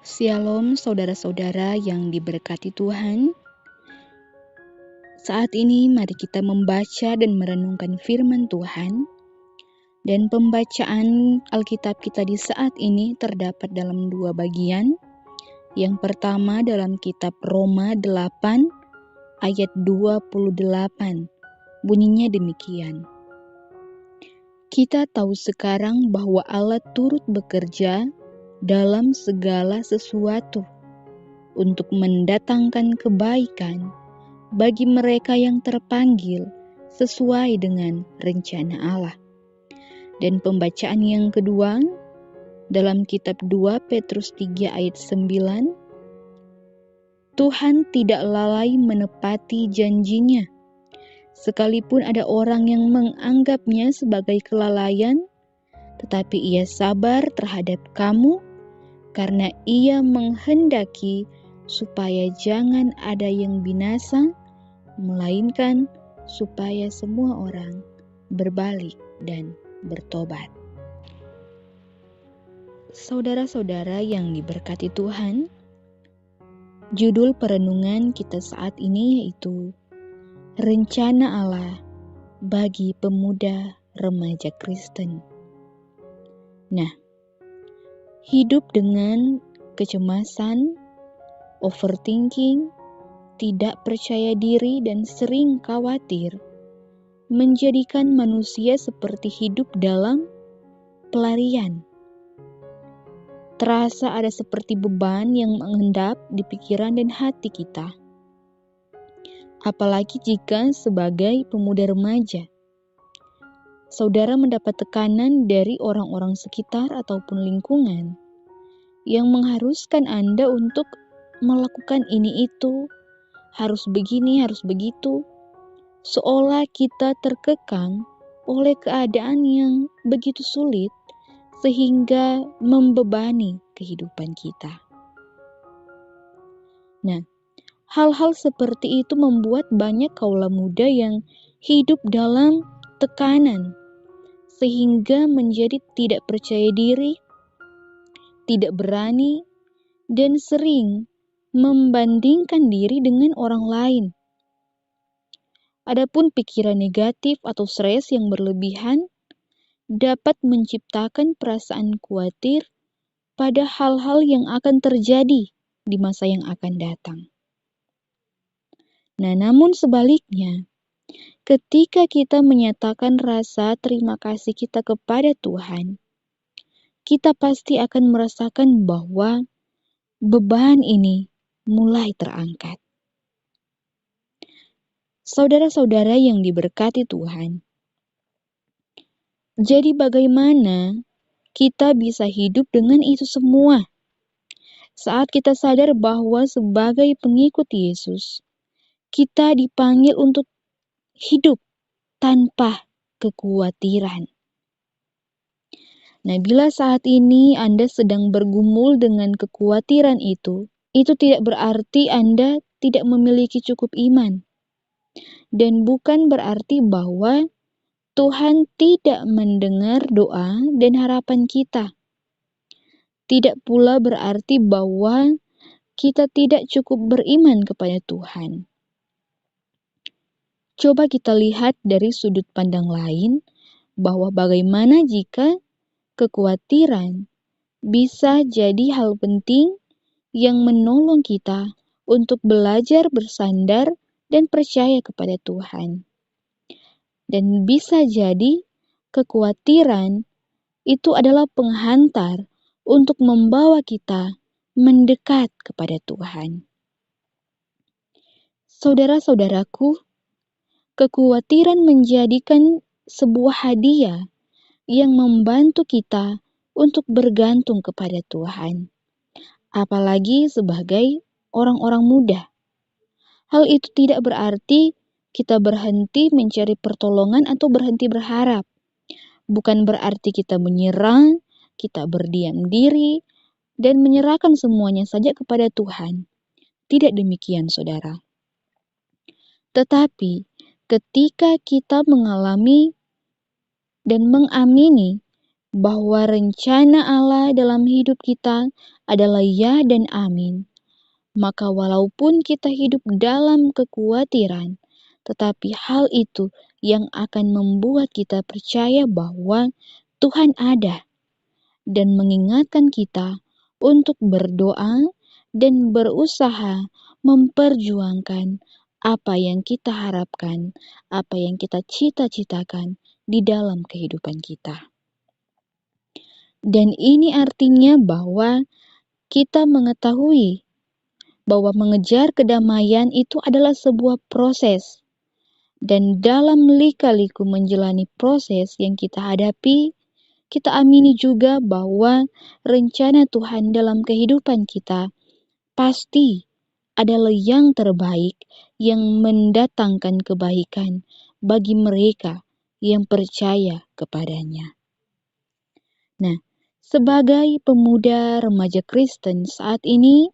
Shalom saudara-saudara yang diberkati Tuhan. Saat ini mari kita membaca dan merenungkan firman Tuhan. Dan pembacaan Alkitab kita di saat ini terdapat dalam dua bagian. Yang pertama dalam kitab Roma 8 ayat 28. Bunyinya demikian. Kita tahu sekarang bahwa Allah turut bekerja dalam segala sesuatu untuk mendatangkan kebaikan bagi mereka yang terpanggil sesuai dengan rencana Allah. Dan pembacaan yang kedua dalam kitab 2 Petrus 3 ayat 9. Tuhan tidak lalai menepati janjinya, sekalipun ada orang yang menganggapnya sebagai kelalaian, tetapi ia sabar terhadap kamu, karena ia menghendaki supaya jangan ada yang binasa, melainkan supaya semua orang berbalik dan bertobat. Saudara-saudara yang diberkati Tuhan, judul perenungan kita saat ini yaitu Rencana Allah bagi Pemuda Remaja Kristen. Nah, hidup dengan kecemasan, overthinking, tidak percaya diri dan sering khawatir menjadikan manusia seperti hidup dalam pelarian. Terasa ada seperti beban yang mengendap di pikiran dan hati kita. Apalagi jika sebagai pemuda remaja, saudara mendapat tekanan dari orang-orang sekitar ataupun lingkungan yang mengharuskan Anda untuk melakukan ini itu, harus begini, harus begitu, seolah kita terkekang oleh keadaan yang begitu sulit sehingga membebani kehidupan kita. Nah, hal-hal seperti itu membuat banyak kaula muda yang hidup dalam tekanan sehingga menjadi tidak percaya diri, tidak berani, dan sering membandingkan diri dengan orang lain. Adapun pikiran negatif atau stres yang berlebihan dapat menciptakan perasaan khawatir pada hal-hal yang akan terjadi di masa yang akan datang. Nah, namun sebaliknya, ketika kita menyatakan rasa terima kasih kita kepada Tuhan, kita pasti akan merasakan bahwa beban ini mulai terangkat. Saudara-saudara yang diberkati Tuhan, jadi bagaimana kita bisa hidup dengan itu semua? Saat kita sadar bahwa sebagai pengikut Yesus, kita dipanggil untuk hidup tanpa kekhawatiran. Nah, bila saat ini Anda sedang bergumul dengan kekhawatiran itu tidak berarti Anda tidak memiliki cukup iman. Dan bukan berarti bahwa Tuhan tidak mendengar doa dan harapan kita. Tidak pula berarti bahwa kita tidak cukup beriman kepada Tuhan. Coba kita lihat dari sudut pandang lain, bahwa bagaimana jika kekhawatiran bisa jadi hal penting yang menolong kita untuk belajar bersandar dan percaya kepada Tuhan. Dan bisa jadi kekhawatiran itu adalah penghantar untuk membawa kita mendekat kepada Tuhan. Saudara-saudaraku, kekhawatiran menjadikan sebuah hadiah yang membantu kita untuk bergantung kepada Tuhan, apalagi sebagai orang-orang muda. Hal itu tidak berarti kita berhenti mencari pertolongan atau berhenti berharap. Bukan berarti kita menyerang, kita berdiam diri, dan menyerahkan semuanya saja kepada Tuhan. Tidak demikian, saudara. Tetapi ketika kita mengalami dan mengamini bahwa rencana Allah dalam hidup kita adalah ya dan amin. Maka walaupun kita hidup dalam kekhawatiran, tetapi hal itu yang akan membuat kita percaya bahwa Tuhan ada dan mengingatkan kita untuk berdoa dan berusaha memperjuangkan apa yang kita harapkan, apa yang kita cita-citakan di dalam kehidupan kita. Dan ini artinya bahwa kita mengetahui bahwa mengejar kedamaian itu adalah sebuah proses. Dan dalam lika-liku menjalani proses yang kita hadapi, kita amini juga bahwa rencana Tuhan dalam kehidupan kita pasti adalah yang terbaik, yang mendatangkan kebaikan bagi mereka yang percaya kepadanya. Nah, sebagai pemuda remaja Kristen saat ini,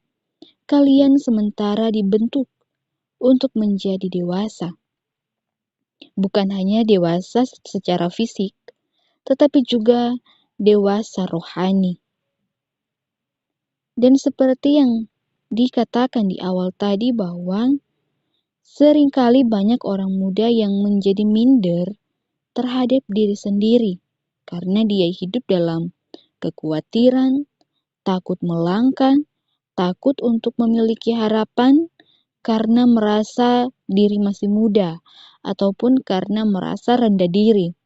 kalian sementara dibentuk untuk menjadi dewasa. Bukan hanya dewasa secara fisik, tetapi juga dewasa rohani. Dan seperti yang dikatakan di awal tadi bahwa seringkali banyak orang muda yang menjadi minder terhadap diri sendiri karena dia hidup dalam kekhawatiran, takut melangkah, takut untuk memiliki harapan karena merasa diri masih muda ataupun karena merasa rendah diri.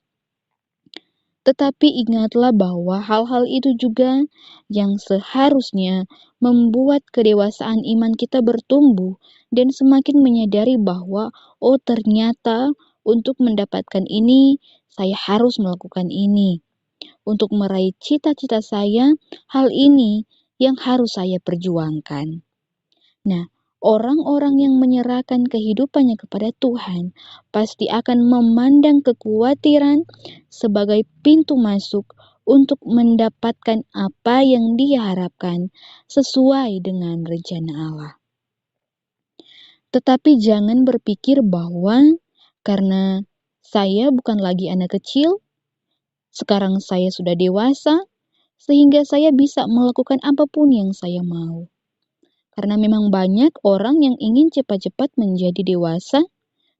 Tetapi ingatlah bahwa hal-hal itu juga yang seharusnya membuat kedewasaan iman kita bertumbuh dan semakin menyadari bahwa oh ternyata untuk mendapatkan ini saya harus melakukan ini. Untuk meraih cita-cita saya, hal ini yang harus saya perjuangkan. Nah, orang-orang yang menyerahkan kehidupannya kepada Tuhan pasti akan memandang kekhawatiran sebagai pintu masuk untuk mendapatkan apa yang dia harapkan sesuai dengan rencana Allah. Tetapi jangan berpikir bahwa karena saya bukan lagi anak kecil, sekarang saya sudah dewasa, sehingga saya bisa melakukan apapun yang saya mau. Karena memang banyak orang yang ingin cepat-cepat menjadi dewasa,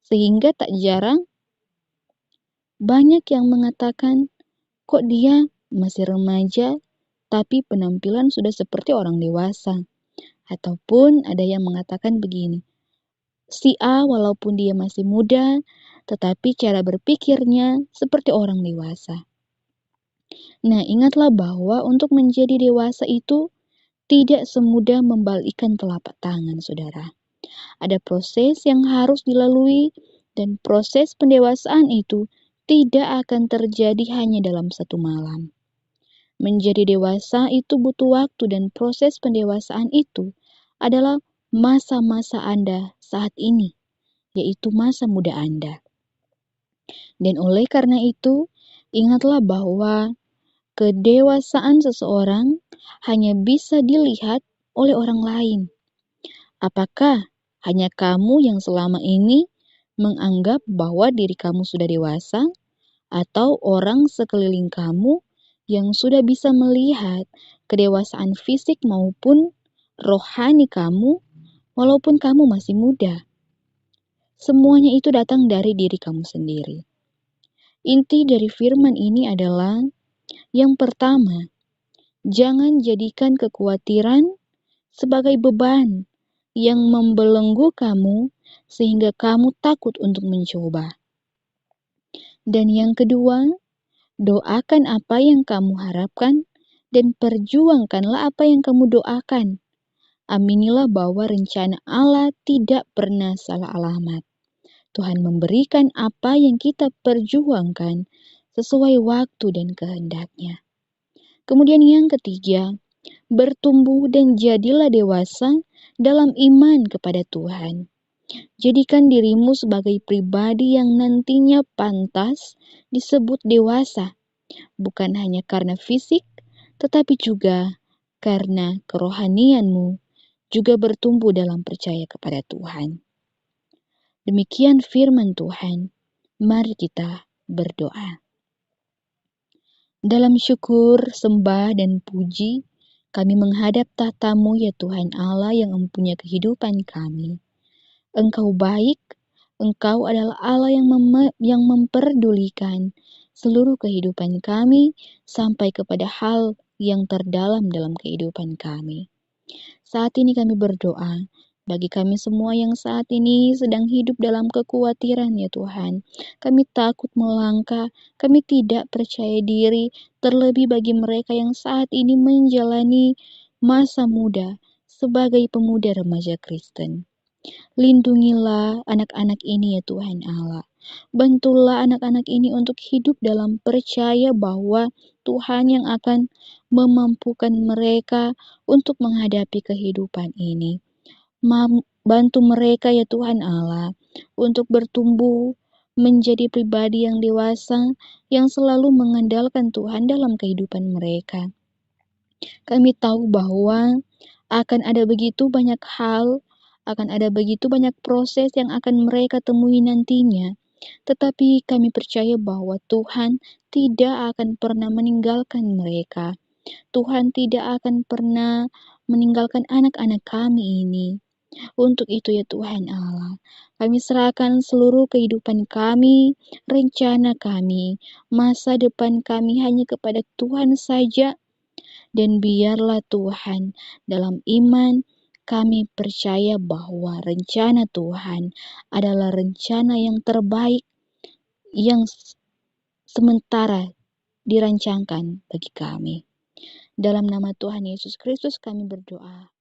sehingga tak jarang banyak yang mengatakan, kok dia masih remaja, tapi penampilan sudah seperti orang dewasa. Ataupun ada yang mengatakan begini, si A walaupun dia masih muda, tetapi cara berpikirnya seperti orang dewasa. Nah, ingatlah bahwa untuk menjadi dewasa itu tidak semudah membalikkan telapak tangan, saudara. Ada proses yang harus dilalui dan proses pendewasaan itu tidak akan terjadi hanya dalam satu malam. Menjadi dewasa itu butuh waktu dan proses pendewasaan itu adalah masa-masa Anda saat ini, yaitu masa muda Anda. Dan oleh karena itu, ingatlah bahwa kedewasaan seseorang hanya bisa dilihat oleh orang lain. Apakah hanya kamu yang selama ini menganggap bahwa diri kamu sudah dewasa, atau orang sekeliling kamu yang sudah bisa melihat kedewasaan fisik maupun rohani kamu, walaupun kamu masih muda? Semuanya itu datang dari diri kamu sendiri. Inti dari firman ini adalah yang pertama, jangan jadikan kekhawatiran sebagai beban yang membelenggu kamu sehingga kamu takut untuk mencoba. Dan yang kedua, doakan apa yang kamu harapkan dan perjuangkanlah apa yang kamu doakan. Aminilah bahwa rencana Allah tidak pernah salah alamat. Tuhan memberikan apa yang kita perjuangkan sesuai waktu dan kehendaknya. Kemudian yang ketiga, bertumbuh dan jadilah dewasa dalam iman kepada Tuhan. Jadikan dirimu sebagai pribadi yang nantinya pantas disebut dewasa, bukan hanya karena fisik, tetapi juga karena kerohanianmu juga bertumbuh dalam percaya kepada Tuhan. Demikian firman Tuhan. Mari kita berdoa. Dalam syukur, sembah, dan puji, kami menghadap tahta-Mu ya Tuhan Allah yang mempunyai kehidupan kami. Engkau baik, Engkau adalah Allah yang memperdulikan seluruh kehidupan kami sampai kepada hal yang terdalam dalam kehidupan kami. Saat ini kami berdoa bagi kami semua yang saat ini sedang hidup dalam kekhawatiran ya Tuhan. Kami takut melangkah, kami tidak percaya diri, terlebih bagi mereka yang saat ini menjalani masa muda sebagai pemuda remaja Kristen. Lindungilah anak-anak ini ya Tuhan Allah. Bantulah anak-anak ini untuk hidup dalam percaya bahwa Tuhan yang akan memampukan mereka untuk menghadapi kehidupan ini. Bantu mereka ya Tuhan Allah untuk bertumbuh menjadi pribadi yang dewasa yang selalu mengandalkan Tuhan dalam kehidupan mereka. Kami tahu bahwa akan ada begitu banyak hal, akan ada begitu banyak proses yang akan mereka temui nantinya. Tetapi kami percaya bahwa Tuhan tidak akan pernah meninggalkan mereka. Tuhan tidak akan pernah meninggalkan anak-anak kami ini. Untuk itu ya Tuhan Allah, kami serahkan seluruh kehidupan kami, rencana kami, masa depan kami hanya kepada Tuhan saja. Dan biarlah Tuhan dalam iman kami percaya bahwa rencana Tuhan adalah rencana yang terbaik yang sementara dirancangkan bagi kami. Dalam nama Tuhan Yesus Kristus kami berdoa.